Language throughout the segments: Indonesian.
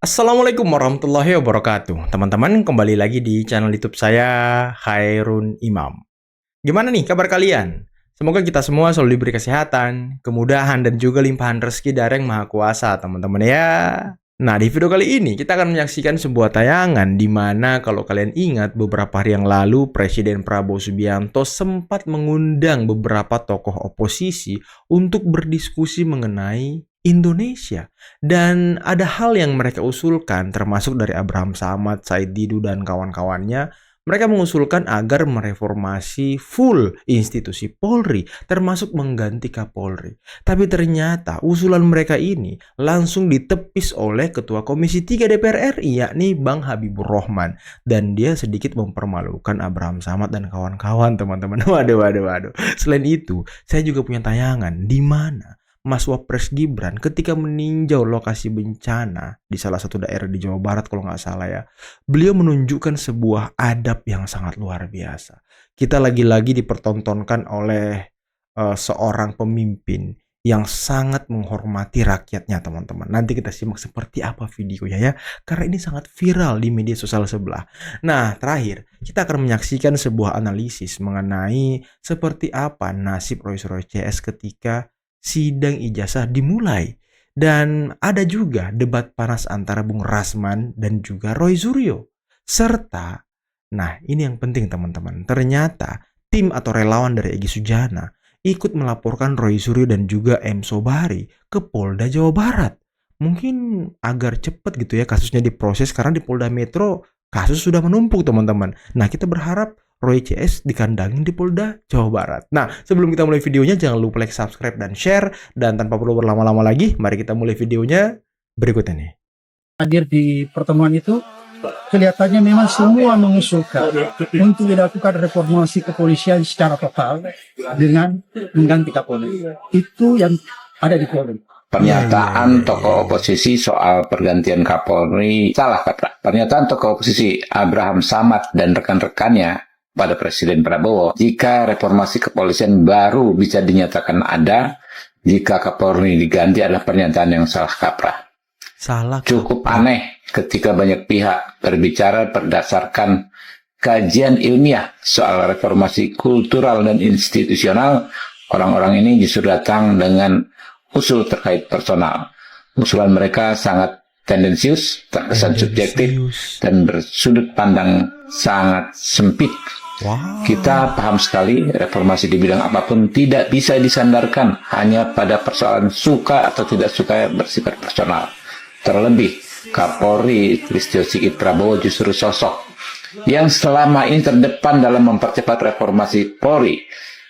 Assalamualaikum warahmatullahi wabarakatuh. Teman-teman, kembali lagi di channel YouTube saya, Khairun Imam. Gimana nih kabar kalian? Semoga kita semua selalu diberi kesehatan, kemudahan, dan juga limpahan rezeki dari Yang Maha Kuasa, teman-teman ya. Nah, di video kali ini kita akan menyaksikan sebuah tayangan di mana kalau kalian ingat beberapa hari yang lalu Presiden Prabowo Subianto sempat mengundang beberapa tokoh oposisi untuk berdiskusi mengenai Indonesia. Dan ada hal yang mereka usulkan termasuk dari Abraham Samad, Said Didu, dan kawan-kawannya. Mereka mengusulkan agar mereformasi full institusi Polri, termasuk mengganti Kapolri. Tapi ternyata usulan mereka ini langsung ditepis oleh Ketua Komisi 3 DPR RI, yakni Bang Habibur Rahman. Dan dia sedikit mempermalukan Abraham Samad dan kawan-kawan, teman-teman. Waduh. Selain itu, saya juga punya tayangan di mana Mas Wapres Gibran ketika meninjau lokasi bencana di salah satu daerah di Jawa Barat kalau nggak salah ya, beliau menunjukkan sebuah adab yang sangat luar biasa. Kita lagi-lagi dipertontonkan oleh seorang pemimpin yang sangat menghormati rakyatnya, teman-teman. Nanti kita simak seperti apa videonya ya, karena ini sangat viral di media sosial sebelah. Nah, terakhir, kita akan menyaksikan sebuah analisis mengenai seperti apa nasib Rolls-Royce CS ketika sidang ijazah dimulai. Dan ada juga debat panas antara Bung Rasman dan juga Roy Suryo. Serta, nah ini yang penting teman-teman, ternyata tim atau relawan dari Egy Sujana ikut melaporkan Roy Suryo dan juga M. Sobari ke Polda Jawa Barat. Mungkin agar cepat gitu ya kasusnya diproses, karena di Polda Metro kasus sudah menumpuk, teman-teman. Nah, kita berharap Roy CS dikandangin di Polda Jawa Barat. Nah, sebelum kita mulai videonya, jangan lupa like, subscribe, dan share. Dan tanpa perlu berlama-lama lagi, mari kita mulai videonya berikut ini. Hadir di pertemuan itu, kelihatannya memang semua mengusulkan untuk dilakukan reformasi kepolisian secara total dengan mengganti Kapolri. Itu yang ada di Polri. Pernyataan tokoh oposisi soal pergantian Kapolri salah kaprah. Pernyataan tokoh oposisi Abraham Samad dan rekan-rekannya pada Presiden Prabowo, jika reformasi kepolisian baru bisa dinyatakan ada jika Kapolri diganti, adalah pernyataan yang salah kaprah. Cukup aneh ketika banyak pihak berbicara berdasarkan kajian ilmiah soal reformasi kultural dan institusional. Orang-orang ini justru datang dengan usul terkait personal. Usulan mereka sangat tendensius, terkesan subjektif, dan bersudut pandang sangat sempit. Wow. Kita paham sekali reformasi di bidang apapun tidak bisa disandarkan hanya pada persoalan suka atau tidak suka bersifat personal. Terlebih, Kapolri Listio Sigit Prabowo justru sosok yang selama ini terdepan dalam mempercepat reformasi Polri.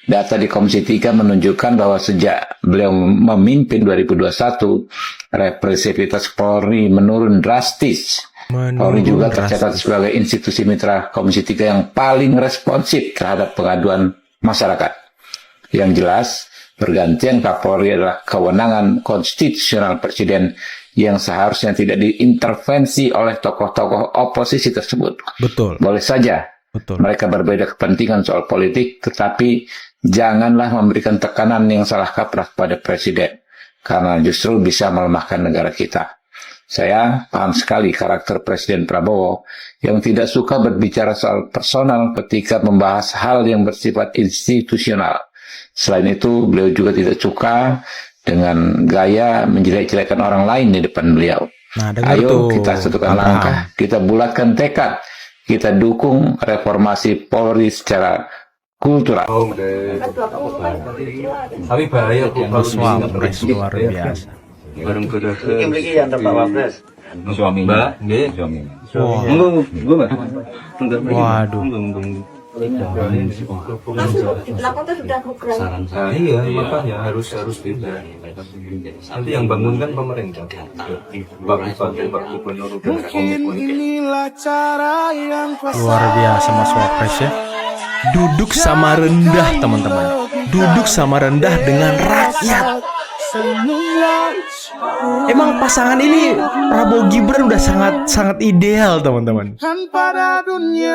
Data di Komisi 3 menunjukkan bahwa sejak beliau memimpin 2021, represivitas Polri menurun drastis. Polri juga tercatat sebagai institusi mitra Komisi 3 yang paling responsif terhadap pengaduan masyarakat. Yang jelas, pergantian Kapolri adalah kewenangan konstitusional Presiden yang seharusnya tidak diintervensi oleh tokoh-tokoh oposisi tersebut. Betul. Boleh saja mereka berbeda kepentingan soal politik, tetapi janganlah memberikan tekanan yang salah kaprah pada Presiden, karena justru bisa melemahkan negara kita. Saya paham sekali karakter Presiden Prabowo yang tidak suka berbicara soal personal ketika membahas hal yang bersifat institusional. Selain itu, beliau juga tidak suka dengan gaya menjelek-jelekan orang lain di depan beliau. Nah, ayo kita satukan langkah, kita bulatkan tekad, kita dukung reformasi Polri secara kultural. Tapi bahaya kok luar biasa. Bareng kuda ke Pak Wapres. Suami Mbak, nggih. Suami. Waduh. Iya, makanya harus beda. Nanti yang bangun kan pemerintah. Pak Gubernur udah komitmen. Luar biasa Mas Wapres ya. Duduk sama rendah, teman-teman. Duduk sama rendah dengan rakyat. Emang pasangan ini Prabowo Gibran udah sangat ideal, teman-teman.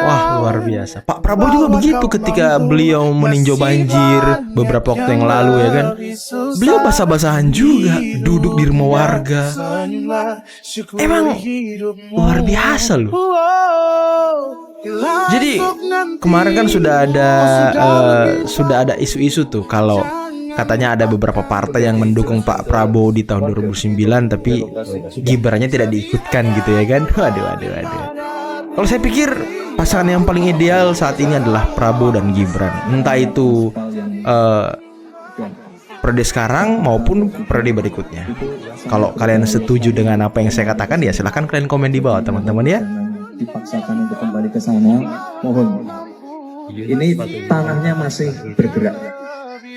Wah, luar biasa. Pak Prabowo juga begitu ketika beliau meninjau banjir beberapa waktu yang lalu, ya kan. Beliau basah-basahan juga, duduk di rumah warga. Emang luar biasa loh. Jadi kemarin kan sudah ada isu-isu tuh kalau katanya ada beberapa partai yang mendukung Pak Prabowo di tahun 2009 tapi Gibrannya tidak diikutkan gitu, ya kan. Waduh. Kalau saya pikir pasangan yang paling ideal saat ini adalah Prabowo dan Gibran. Entah itu periode sekarang maupun periode berikutnya. Kalau kalian setuju dengan apa yang saya katakan, ya silahkan kalian komen di bawah, teman-teman ya. Dipaksakan untuk kembali ke sana, mohon. Ini tanahnya masih bergerak,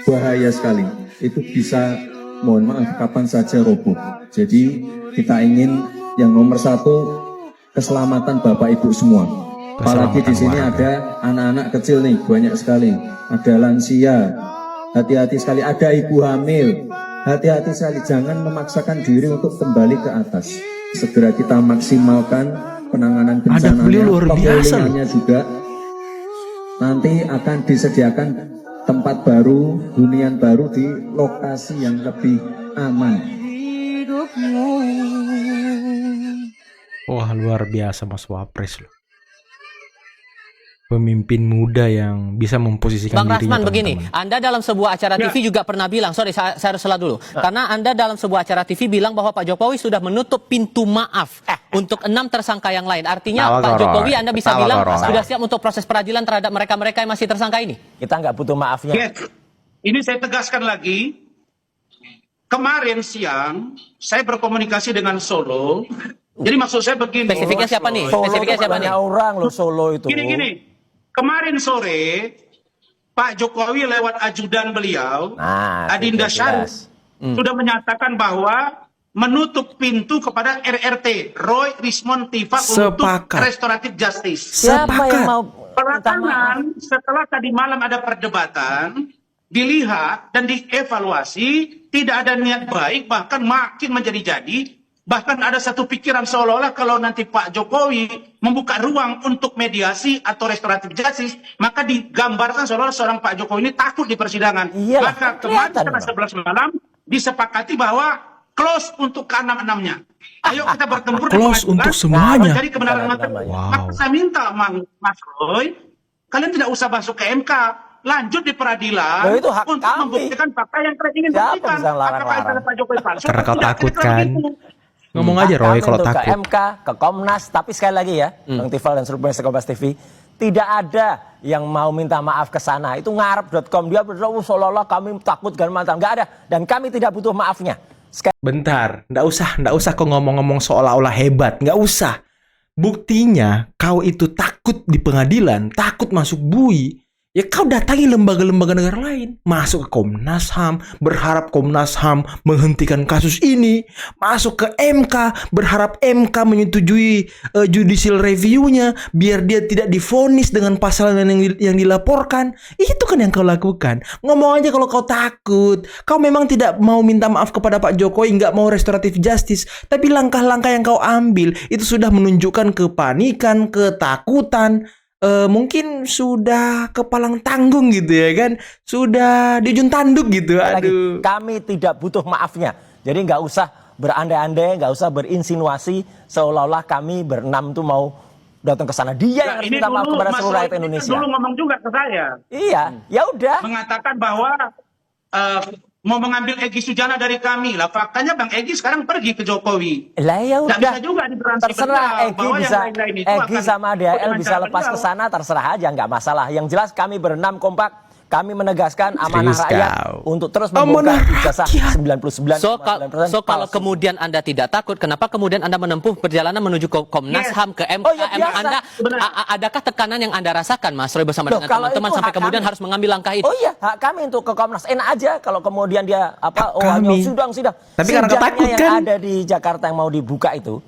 bahaya sekali. Itu bisa, mohon maaf, kapan saja roboh. Jadi kita ingin yang nomor satu keselamatan Bapak Ibu semua. Apalagi di sini ada anak-anak kecil nih, banyak sekali. Ada lansia, hati-hati sekali. Ada ibu hamil, hati-hati sekali. Jangan memaksakan diri untuk kembali ke atas. Segera kita maksimalkan penanganan bencananya. Beliau luar biasa loh. Juga nanti akan disediakan tempat baru, hunian baru di lokasi yang lebih aman. Wah, luar biasa Mas Wapres loh. Pemimpin muda yang bisa memposisikan Bang dirinya, Rasman, begini, teman-teman. Anda dalam sebuah acara TV juga pernah bilang, sorry saya harus salah dulu, karena Anda dalam sebuah acara TV bilang bahwa Pak Jokowi sudah menutup pintu maaf untuk 6 tersangka yang lain. Artinya Pak Jokowi Anda bisa bilang sudah siap untuk proses peradilan terhadap mereka-mereka yang masih tersangka ini. Kita nggak butuh maafnya. Yes. Ini saya tegaskan lagi. Kemarin siang saya berkomunikasi dengan Solo. Jadi maksud saya begini. Spesifiknya siapa nih? Solo Spesifiknya itu siapa nih? banyak orang loh Solo itu. Gini. Kemarin sore Pak Jokowi lewat ajudan beliau, Adinda Syarif, sudah menyatakan bahwa menutup pintu kepada RRT, Roy Rismond Tifa, untuk restoratif justice. Siapa yang mau Belakangan setelah tadi malam ada perdebatan, dilihat dan dievaluasi, tidak ada niat baik, bahkan makin menjadi-jadi. Bahkan ada satu pikiran seolah-olah kalau nanti Pak Jokowi membuka ruang untuk mediasi atau restoratif justice, maka digambarkan seolah-olah seorang Pak Jokowi ini takut di persidangan. Iyalah, Maka kemarin setelah 11 malam disepakati bahwa close untuk ke-6-6-nya. Ayo kita bertempur Close untuk semuanya. mencari kebenaran materi. Maka saya minta Mas Roy, kalian tidak usah masuk ke MK. Lanjut di peradilan Loh, itu hak untuk kami. membuktikan fakta yang kalian ingin Siapa buktikan. bisa ngelarang-larang? Apakah itu ada Pak Jokowi palsu? Karena kau Tidak, takut kira-kira kan. begitu. Ngomong aja Roy kalau Ke takut. MK, ke Komnas, tapi sekali lagi ya, Bang Tifal dan seluruh pemirsa Kompas TV, tidak ada yang mau minta maaf ke sana. Itu ngarep.com, dia berdoa seolah-olah kami takut dan mantan. Nggak ada, dan kami tidak butuh maafnya. Bentar, nggak usah kau ngomong-ngomong seolah-olah hebat, nggak usah. Buktinya kau itu takut di pengadilan, takut masuk bui. Ya kau datangi lembaga-lembaga negara lain, masuk ke Komnas HAM, berharap Komnas HAM menghentikan kasus ini, masuk ke MK, berharap MK menyetujui judicial review-nya, biar dia tidak divonis dengan pasal yang dilaporkan. Itu kan yang kau lakukan. Ngomong aja kalau kau takut, kau memang tidak mau minta maaf kepada Pak Jokowi, nggak mau restoratif justice, tapi langkah-langkah yang kau ambil itu sudah menunjukkan kepanikan, ketakutan. Mungkin sudah kepalang tanggung gitu ya kan, sudah di ujung tanduk gitu. Aduh. Kami tidak butuh maafnya. Jadi nggak usah berandai-andai, nggak usah berinsinuasi seolah-olah kami berenam tuh mau datang ke sana. Dia yang harus minta maaf kepada seluruh rakyat Indonesia. Dulu ngomong juga ke saya. Iya, ya udah. Mengatakan bahwa mau mengambil Egy Sujana dari kami. Lah faktanya Bang Egy sekarang pergi ke Jokowi. Lah ya Nggak udah. bisa juga diberantas Terserah betul, Egy bahwa yang bisa, lain-lain itu Egy akan sama DHL dengan bisa cara lepas ke beliau. sana, terserah aja, nggak masalah. Yang jelas kami berenam kompak. Kami menegaskan amanah Serius rakyat kau. untuk terus Amanah membongkar ijazah rakyat. 99,9%. So kalau kemudian Anda tidak takut, kenapa kemudian Anda menempuh perjalanan menuju ke Komnas HAM, ke MK? Oh, ya biasa. Adakah tekanan yang Anda rasakan, Mas Roy, bersama Loh, dengan kalau teman-teman itu sampai hak kemudian kami. harus mengambil langkah itu? Oh iya, hak kami untuk ke Komnas. Enak aja kalau kemudian dia Hak hanya kami. sidang. Tapi karena Sidangnya takut yang kan? ada di Jakarta yang mau dibuka itu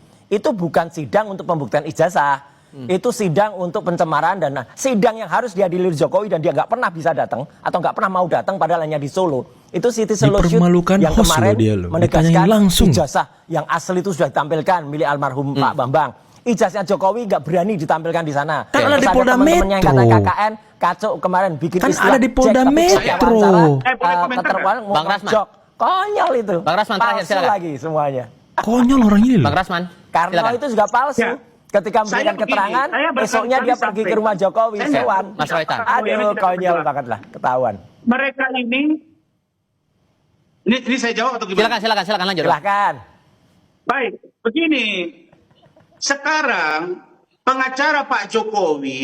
bukan sidang untuk pembuktian ijazah. Itu sidang untuk pencemaran dan sidang yang harus dihadiri Jokowi dan dia nggak pernah bisa datang atau nggak pernah mau datang padahal hanya di Solo. Itu Siti Selosut Dipermalukan yang host kemarin loh dia loh. menegaskan Ditanyain langsung. ijazah yang asli itu sudah ditampilkan milik almarhum Pak Bambang. Ijazah Jokowi nggak berani ditampilkan di sana. Kan ada di Terus Polda teman-temannya yang kata Metro. KKN kacau kemarin bikin Kan istilah ada di Polda Jack, tapi Metro. setiap wawancara, boleh komentar keterwaran nggak? mau Bang Rasman. jok. Konyol itu. Bang Rasman, terakhir, Palsu silakan. lagi semuanya. Konyol orang ini loh. Bang Rasman, Karena silakan. itu juga palsu. Ya. Ketika Saya memberikan begini, keterangan, saya berkali-kali besoknya dia pergi ke rumah Jokowi, Saya nggak- sewan. Mas Roytan. Aduh, konyol banget lah, ketahuan. Mereka ini saya jawab atau gimana? Silakan lanjut. Silahkan. Baik, begini. Sekarang pengacara Pak Jokowi,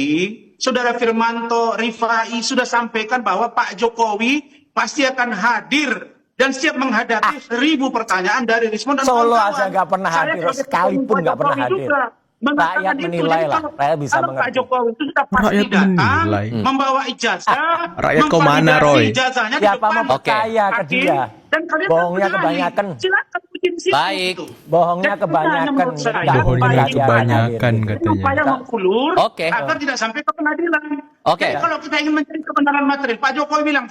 Saudara Firmanto Rifai sudah sampaikan bahwa Pak Jokowi pasti akan hadir dan siap menghadapi 1000 pertanyaan dari Rismon dan Solo kawan-kawan. aja nggak pernah Saya hadir, sebagai sekalipun pendukung nggak Pak pernah Jokowi hadir. juga mengatakan Rakyat itu. menilai Jadi lah, kalau- rakyat bisa kalau Pak mengerti. Jokowi itu sudah pasti Rakyat datang, menilai. membawa ijazah, Rakyat kau mana, memvalidasi Roy? ijazahnya di Siapa depan mau percaya ke hakim, dia? dan kalian Bohongnya berani. kebanyakan. Silakan uji di situ. Baik. Gitu. Bohongnya Dan kebanyakan. menurut saya, Nggak Bohongnya upaya dia kebanyakan hadir. katanya. upaya mengulur Oke. agar tidak sampai ke pengadilan. Oke. Jadi kalau kita ingin mencari kebenaran material, Pak Jokowi bilang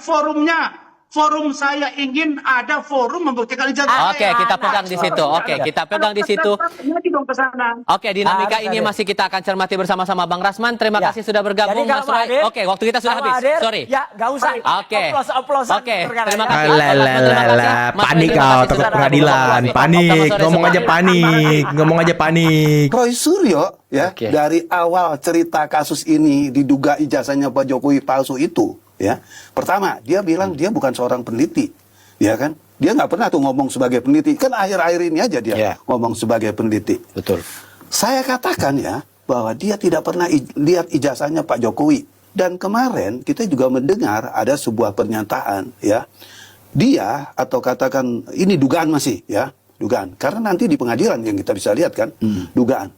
forum saya ingin ada forum membuktikan ijazah. Oke, kita pegang di situ. Oke, kita pegang di situ. Nanti dong ke sana. Oke, dinamika Harus ini hadir. masih kita akan cermati bersama-sama Bang Rasman. Terima Ya. kasih sudah bergabung Jadi kalau Mas mau Roy. hadir, Oke, waktu kita sudah kalau habis. hadir, Sorry. Ya, nggak usah. Oke. Oplos-oplosan Oke, perkara terima ya. kasih. Bang Rasman, terima kasih. Mas Roy, Panik terima kau, kasih takut sudah pengadilan. hadir. Panik, Selamat sore ngomong aja semua. panik. Ngomong aja panik. Roy Suryo ya Oke. dari awal cerita kasus ini diduga ijazahnya Pak Jokowi palsu itu ya. Pertama, dia bilang dia bukan seorang peneliti. Ya kan? Dia nggak pernah tuh ngomong sebagai peneliti. Kan akhir-akhir ini aja dia ngomong sebagai peneliti. Betul. Saya katakan ya bahwa dia tidak pernah lihat ijazahnya Pak Jokowi. Dan kemarin kita juga mendengar ada sebuah pernyataan ya. Dia atau katakan ini dugaan masih ya, dugaan. Karena nanti di pengadilan yang kita bisa lihat kan, dugaan.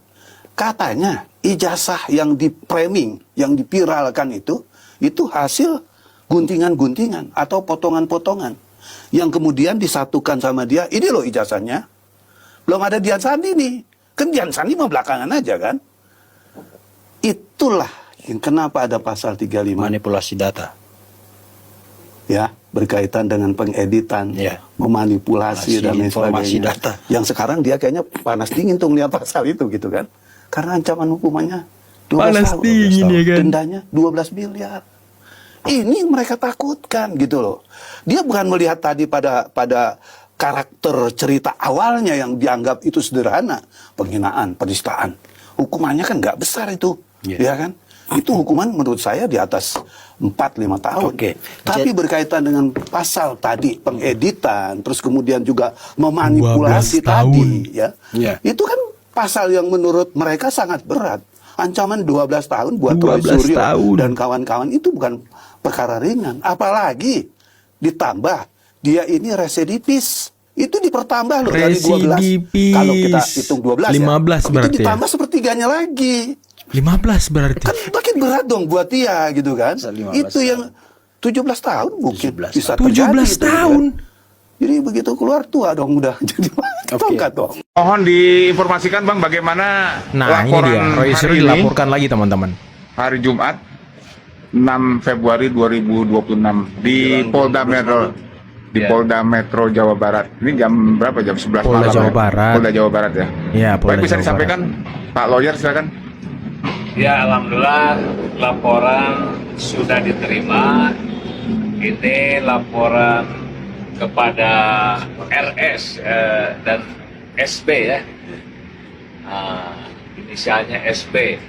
Katanya ijazah yang di-framing, yang dipiralkan itu hasil guntingan-guntingan atau potongan-potongan yang kemudian disatukan sama dia. Ini loh ijazahnya. Belum ada Dian Sandi nih. Kan Dian Sandi mah belakangan aja kan. Itulah yang kenapa ada pasal 35. Manipulasi data. Ya, berkaitan dengan pengeditan, Ya. memanipulasi dan lain Informasi sebagainya. data. Yang sekarang dia kayaknya panas dingin tuh melihat pasal itu gitu kan. Karena ancaman hukumannya 12 Panas tahun. dingin ya kan. Dendanya 12 miliar. Ini mereka takutkan gitu loh. Dia bukan melihat tadi pada karakter cerita awalnya yang dianggap itu sederhana, penghinaan, penistaan. Hukumannya kan nggak besar itu, ya kan? Itu hukuman menurut saya di atas 4-5 tahun. Oke. Tapi berkaitan dengan pasal tadi pengeditan, terus kemudian juga memanipulasi 12 tahun. tadi, ya. Ya. Itu kan pasal yang menurut mereka sangat berat. Ancaman 12 tahun buat Roy 12 Suryo tahun. dan kawan-kawan itu bukan perkara ringan. Apalagi ditambah dia ini residivis. Itu dipertambah loh dari 12. Residivis. Kalau kita hitung 12 15 ya. berarti Itu ditambah sepertiganya lagi. 15 berarti. Kan makin berat dong buat dia gitu kan. 15 Itu yang 17 tahun mungkin 17 bisa 17 terjadi itu, tahun. kan. Jadi begitu keluar tua dong udah jadi tongkat dong. Mohon diinformasikan Bang bagaimana Nah, ini laporan dia. Roy hari Suryo ini, dilaporkan lagi teman-teman. hari Jumat 6 Februari 2026 di Polda Metro Polda Metro Jawa Barat. Ini jam berapa? Jam 11 Polda malam. Jawa ya? Barat. Polda Jawa Barat ya. Iya, Polda Baik, bisa Jawa disampaikan Pak Lawyer silakan. Ya, alhamdulillah laporan sudah diterima. Ini laporan kepada RS dan SB ya. Inisialnya SB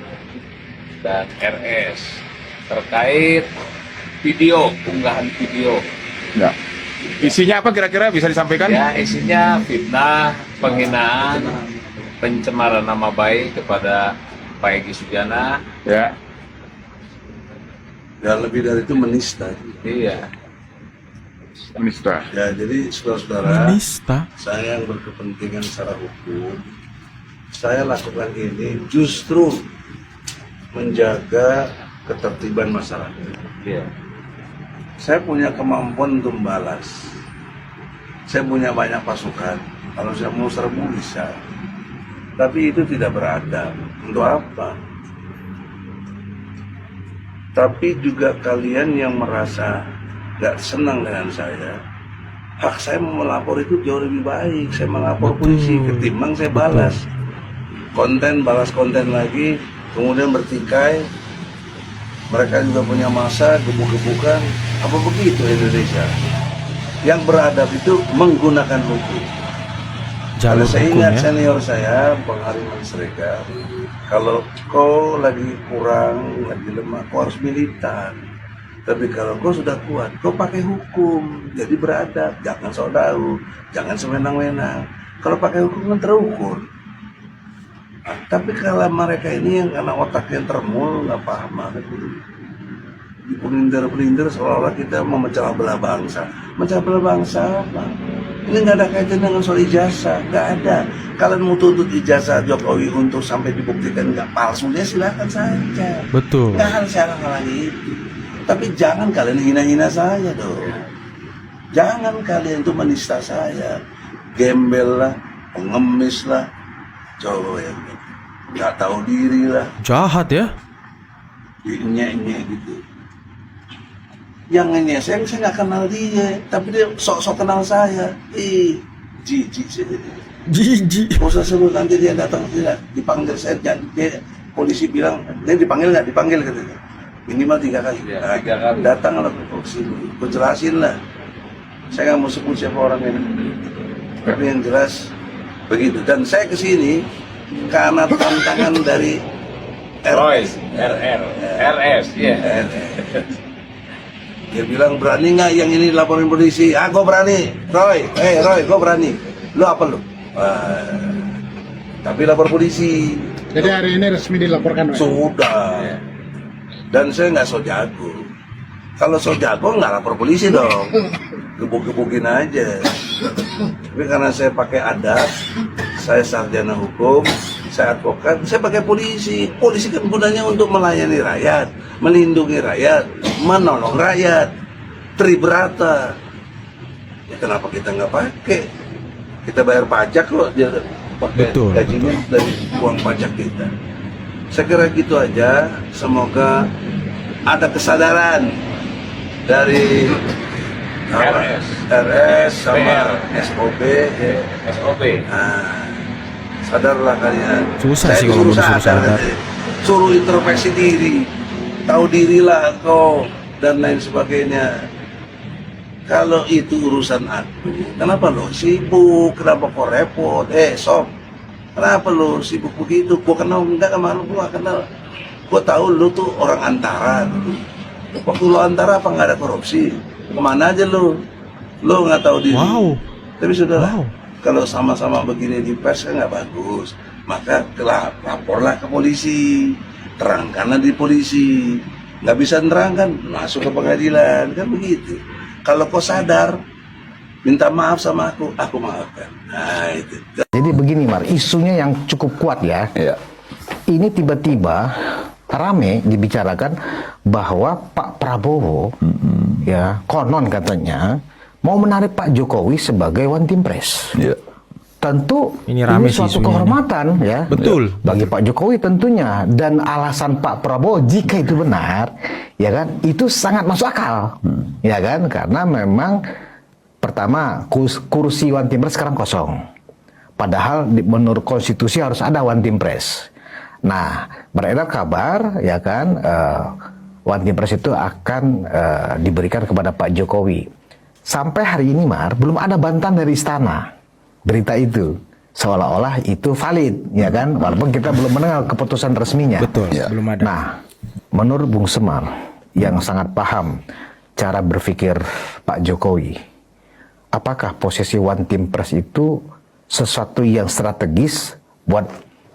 dan RS terkait video, unggahan video. Ya. Isinya apa kira-kira bisa disampaikan? Ya, isinya fitnah, penghinaan, pencemaran nama baik kepada Pak Egy Sujana. Ya. Dan lebih dari itu menista. Iya. Menista. Ya, jadi saudara-saudara, Menista. saya yang berkepentingan secara hukum, saya lakukan ini justru menjaga ketertiban masyarakat. Iya. Saya punya kemampuan untuk membalas. Saya punya banyak pasukan. Kalau saya mau serbu bisa. Tapi itu tidak beradab. Untuk apa? tapi juga kalian yang merasa gak senang dengan saya, hak saya mau melapor itu jauh lebih baik. Saya melapor polisi ketimbang saya balas konten lagi, kemudian bertikai. Mereka juga punya masa gebuk-gebukan. Apa begitu Indonesia? Yang beradab itu menggunakan hukum. Kalau saya ingat senior saya, Bang Hariman Siregar, kalau kau lagi kurang, lagi lemah, kau harus militan. Tapi kalau kau sudah kuat, kau pakai hukum. Jadi beradab, jangan sok tahu, jangan sewenang-wenang. Kalau pakai hukum kan terukur. Nah, tapi kalau mereka ini yang karena otaknya termul, nggak paham banget itu. Pelintir-pelintir seolah-olah kita memecah belah bangsa. Mecah belah bangsa apa? Ini nggak ada kaitan dengan soal ijazah, nggak ada. Kalian mau tuntut ijazah Jokowi untuk sampai dibuktikan nggak palsu, ya silakan saja. Betul. Nggak harus halang-halangi itu. Tapi jangan kalian hina-hina saya dong. Jangan kalian itu menista saya. Gembel lah, pengemis lah, cowok yang nggak tahu diri lah. Jahat ya? Nyek-nyek gitu. Yang ini saya nggak kenal dia, tapi dia sok-sok kenal saya. Jijik sih. Jijik. Usah sebut nanti dia datang tidak dipanggil saya. Dia polisi bilang dia dipanggil nggak dipanggil katanya. Minimal 3 kali. Nah, 3 kali. Datanglah ke sini, gue jelasin lah. Saya nggak mau sebut siapa orang ini. Tapi yang jelas begitu. Dan saya kesini karena tantangan dari RS, ya. Dia bilang, berani nggak yang ini laporin polisi? Ah, gue berani. Roy, gue berani. Lu apa lu? Tapi lapor polisi. Jadi hari ini resmi dilaporkan. Sudah. Dan saya nggak so jago. Kalau so jago nggak lapor polisi dong. Gebuk-gebukin aja. Tapi karena saya pakai adab, saya sarjana hukum, saya advokat, saya pakai polisi. Polisi kan gunanya untuk melayani rakyat, melindungi rakyat, menolong rakyat, tribrata. Ya, kenapa kita nggak pakai? Kita bayar pajak kok, dia pakai gajinya dari uang pajak kita. Saya kira gitu aja. Semoga ada kesadaran dari RS sama SOB. Nah, sadarlah kalian. Susah sih kalau suruh sadar. Suruh introspeksi diri, tahu dirilah kau dan lain sebagainya. Kalau itu urusan aku, kenapa lo sibuk? Kenapa kau repot? Sob, kenapa lo sibuk begitu? Gua kenal enggak sama lo? Gua kenal. Gua tahu lo tuh orang antara. Waktu lo antara apa nggak ada korupsi? Kemana aja lo? Lo nggak tahu diri. Wow. Tapi sudahlah. Kalau sama-sama begini di pers kan nggak bagus. Maka laporlah ke polisi, terangkanlah di polisi. Nggak bisa nerangkan, masuk ke pengadilan, kan begitu. Kalau kau sadar, minta maaf sama aku maafkan. Nah itu. Jadi begini Mar, isunya yang cukup kuat ya. Ini tiba-tiba rame dibicarakan bahwa Pak Prabowo, ya konon katanya mau menarik Pak Jokowi sebagai one team press. Tentu ini suatu kehormatan ya. Betul. Bagi Pak Jokowi tentunya, dan alasan Pak Prabowo jika itu benar, ya kan, itu sangat masuk akal, ya kan, karena memang pertama kursi one team press sekarang kosong, padahal menurut konstitusi harus ada one team press. Nah, beredar kabar, ya kan, one team press itu akan diberikan kepada Pak Jokowi. Sampai hari ini Mar, belum ada bantahan dari istana berita itu, seolah-olah itu valid, ya kan, walaupun kita belum mendengar keputusan resminya. Betul, belum ada. Nah, menurut Bung Semar yang sangat paham cara berpikir Pak Jokowi, apakah posisi one team press itu sesuatu yang strategis buat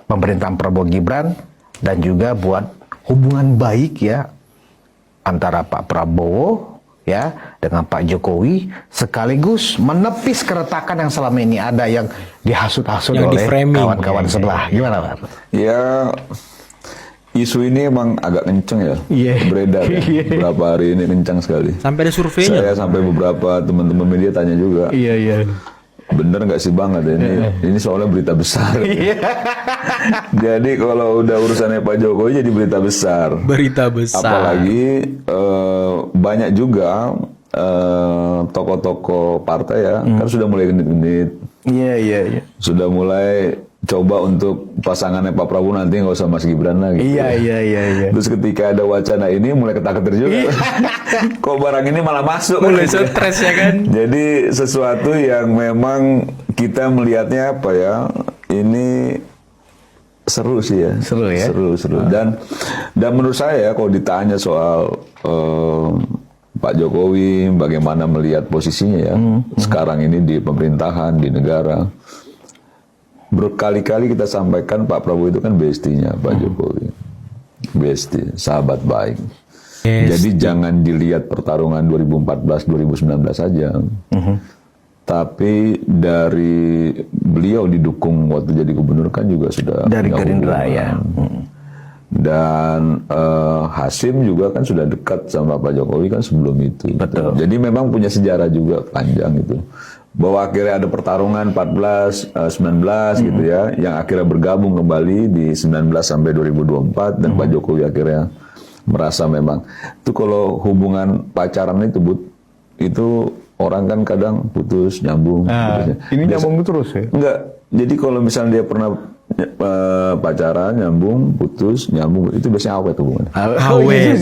pemerintahan Prabowo Gibran dan juga buat hubungan baik ya antara Pak Prabowo ya dengan Pak Jokowi, sekaligus menepis keretakan yang selama ini ada yang dihasut-hasut oleh kawan-kawan sebelah. Gimana Pak? Ya, isu ini emang agak kenceng ya, beredar ya. Beberapa hari ini kencang sekali. Sampai ada surveinya. Saya sampai beberapa teman-teman media tanya juga. bener nggak sih Bang, ada ini soalnya berita besar. Jadi kalau udah urusannya Pak Jokowi jadi berita besar. Berita besar. Apalagi banyak juga tokoh-tokoh partai ya, kan sudah mulai genit-genit. Iya. Sudah mulai coba untuk pasangannya Pak Prabowo nanti nggak usah Mas Gibran lagi. Iya. Terus ketika ada wacana ini mulai ketar-ketir juga. Kok barang ini malah masuk? Mulai stres ya kan? Jadi sesuatu yang memang kita melihatnya apa ya? Ini seru sih ya. Seru ya. Seru. Dan menurut saya kalau ditanya soal Pak Jokowi bagaimana melihat posisinya ya sekarang ini di pemerintahan, di negara. Berkali-kali kita sampaikan Pak Prabowo itu kan bestinya Pak Jokowi. Besti, sahabat baik. Jadi jangan dilihat pertarungan 2014-2019 saja. Tapi dari beliau didukung waktu jadi gubernur kan juga sudah dari Gerindra ya. Dan Hasim juga kan sudah dekat sama Pak Jokowi kan sebelum itu. Betul. Jadi memang punya sejarah juga panjang itu. Bahwa akhirnya ada pertarungan 14, 19 gitu ya, yang akhirnya bergabung kembali di 19 sampai 2024 dan Pak Jokowi akhirnya merasa memang itu kalau hubungan pacaran itu orang kan kadang putus nyambung. Ini nyambung terus ya? Enggak. Jadi kalau misalnya dia pernah pacaran nyambung, putus nyambung, itu biasanya awet hubungan. Awet.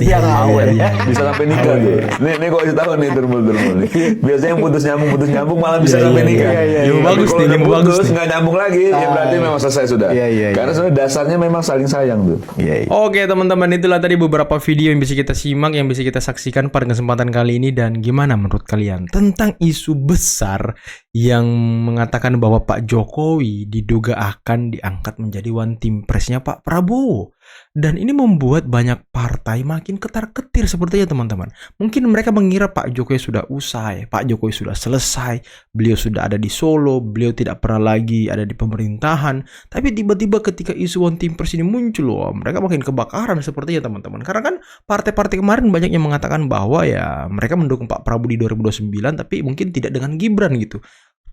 Bisa sampai nikah gitu. Nih kok kasih tahu nih termul nih. Biasanya yang putus nyambung malah bisa sampai nikah. Bagus nih, kalau bagus putus nggak nyambung lagi, ya berarti memang selesai sudah. Karena sebenarnya dasarnya memang saling sayang tuh. Oke teman-teman, itulah tadi beberapa video yang bisa kita simak, yang bisa kita saksikan pada kesempatan kali ini. Dan gimana menurut kalian tentang isu besar yang mengatakan bahwa Pak Jokowi diduga akan diangkat menjadi one team press-nya Pak Prabowo. Dan ini membuat banyak partai makin ketar-ketir sepertinya teman-teman. Mungkin mereka mengira Pak Jokowi sudah usai, Pak Jokowi sudah selesai, beliau sudah ada di Solo, beliau tidak pernah lagi ada di pemerintahan. Tapi tiba-tiba ketika isu one team press ini muncul, mereka makin kebakaran sepertinya teman-teman. Karena kan partai-partai kemarin banyak yang mengatakan bahwa ya mereka mendukung Pak Prabowo di 2029, tapi mungkin tidak dengan Gibran gitu.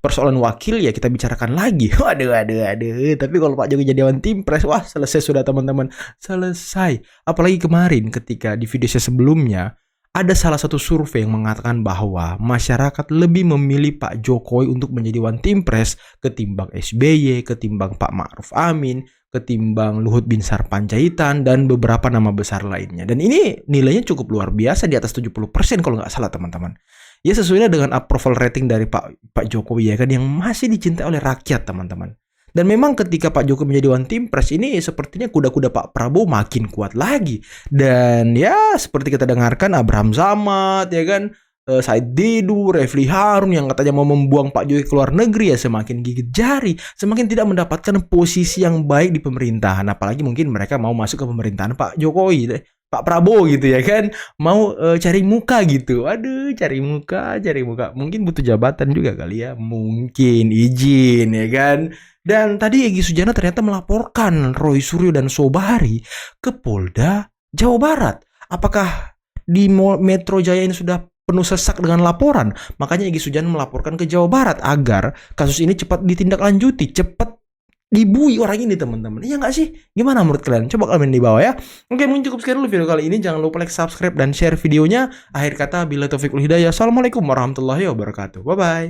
Persoalan wakil ya kita bicarakan lagi. Waduh. Tapi kalau Pak Jokowi jadi one team press, wah selesai sudah teman-teman. Selesai. Apalagi kemarin ketika di video saya sebelumnya, ada salah satu survei yang mengatakan bahwa masyarakat lebih memilih Pak Jokowi untuk menjadi one team press ketimbang SBY, ketimbang Pak Ma'ruf Amin, ketimbang Luhut Binsar Panjaitan, dan beberapa nama besar lainnya. Dan ini nilainya cukup luar biasa, di atas 70% kalau nggak salah teman-teman. Ya sesuai dengan approval rating dari Pak Jokowi ya kan, yang masih dicintai oleh rakyat teman-teman. Dan memang ketika Pak Jokowi menjadi one team press ini sepertinya kuda-kuda Pak Prabowo makin kuat lagi. Dan ya seperti kita dengarkan Abraham Samad ya kan, Said Didu, Refli Harun yang katanya mau membuang Pak Jokowi ke luar negeri ya semakin gigit jari, semakin tidak mendapatkan posisi yang baik di pemerintahan. Apalagi mungkin mereka mau masuk ke pemerintahan Pak Jokowi, Pak Prabowo gitu ya kan, mau cari muka gitu. Aduh, cari muka. Mungkin butuh jabatan juga kali ya, mungkin izin ya kan. Dan tadi Egy Sujana ternyata melaporkan Roy Suryo dan Sobari ke Polda Jawa Barat. Apakah di Metro Jaya ini sudah penuh sesak dengan laporan? Makanya Egy Sujana melaporkan ke Jawa Barat agar kasus ini cepat ditindaklanjuti, cepat dibui orang ini teman-teman. Iya nggak sih? Gimana menurut kalian? Coba komen di bawah ya. Oke, mungkin cukup sekian dulu video kali ini. Jangan lupa like, subscribe, dan share videonya. Akhir kata, bila taufiq wal hidayah. Assalamualaikum warahmatullahi wabarakatuh. Bye-bye.